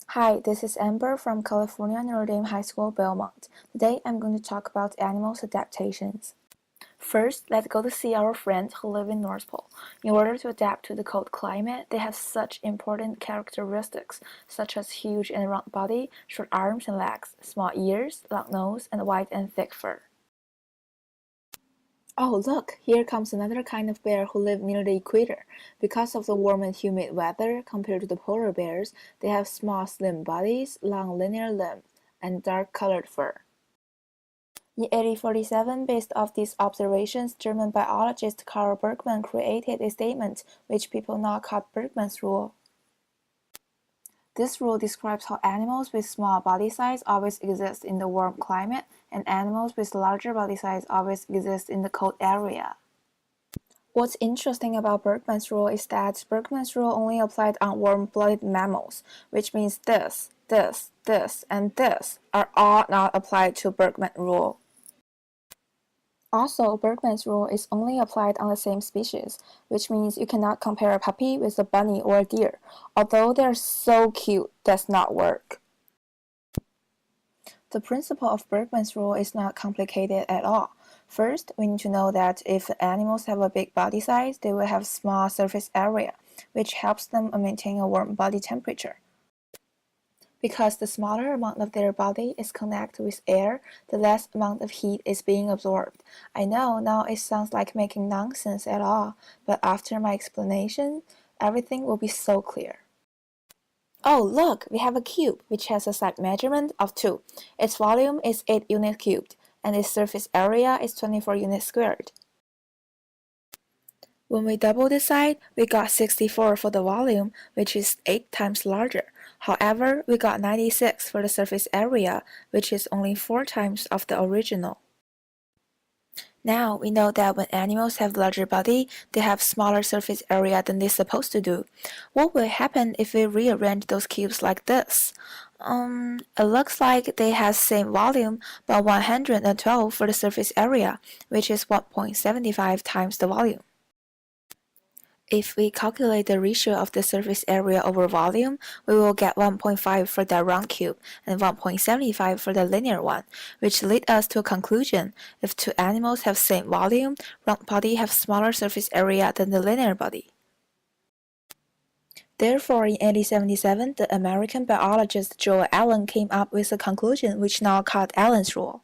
Hi, this is Amber from California Notre Dame High School, Belmont. Today I'm going to talk about animals' adaptations. First, let's go to see our friends who live in North Pole. In order to adapt to the cold climate, they have such important characteristics, such as huge and round body, short arms and legs, small ears, long nose, and white and thick fur. Oh, look, here comes another kind of bear who live near the equator. Because of the warm and humid weather, compared to the polar bears, they have small, slim bodies, long, linear limbs, and dark-colored fur. In 1847, based off these observations, German biologist Carl Bergmann created a statement which people now call Bergmann's rule. This rule describes how animals with small body size always exist in the warm climate, and animals with larger body size always exist in the cold area. What's interesting about Bergmann's rule is that Bergmann's rule only applied on warm-blooded mammals, which means this, and this are all not applied to Bergmann's rule. Also, Bergmann's rule is only applied on the same species, which means you cannot compare a puppy with a bunny or a deer. Although they're so cute, does not work. The principle of Bergmann's rule is not complicated at all. First, we need to know that if animals have a big body size, they will have small surface area, which helps them maintain a warm body temperature. Because the smaller amount of their body is connected with air, the less amount of heat is being absorbed. I know now it sounds like making nonsense at all, but after my explanation, everything will be so clear. Oh, look, we have a cube, which has a side measurement of 2. Its volume is 8 units cubed, and its surface area is 24 units squared. When we double the side, we got 64 for the volume, which is 8 times larger. However, we got 96 for the surface area, which is only 4 times of the original. Now we know that when animals have larger body, they have smaller surface area than they're supposed to do. What will happen if we rearrange those cubes like this? It looks like they have same volume, but 112 for the surface area, which is 1.75 times the volume. If we calculate the ratio of the surface area over volume, we will get 1.5 for the round cube and 1.75 for the linear one, which lead us to a conclusion. If two animals have same volume, round body have smaller surface area than the linear body. Therefore, in 1877, the American biologist Joel Allen came up with a conclusion which now called Allen's rule.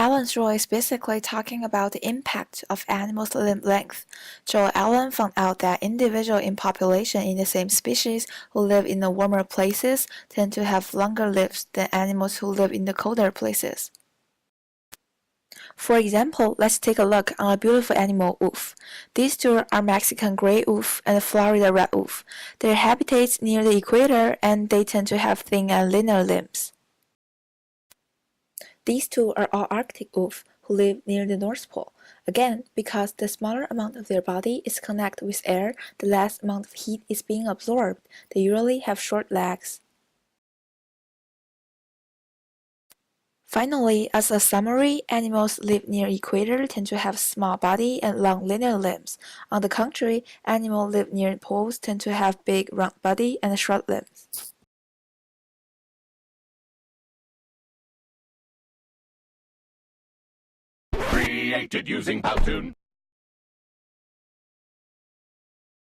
Allen's rule is basically talking about the impact of animals' limb length. Joel Allen found out that individuals in population in the same species who live in the warmer places tend to have longer lives than animals who live in the colder places. For example, let's take a look on a beautiful animal, wolf. These two are Mexican gray wolf and Florida red wolf. Their habitats near the equator and they tend to have thin and linear limbs. These two are all Arctic wolves who live near the North Pole. Again, because the smaller amount of their body is connected with air, the less amount of heat is being absorbed. They usually have short legs. Finally, as a summary, animals live near equator tend to have small body and long linear limbs. On the contrary, animals live near poles tend to have big round body and short limbs. Created using Powtoon.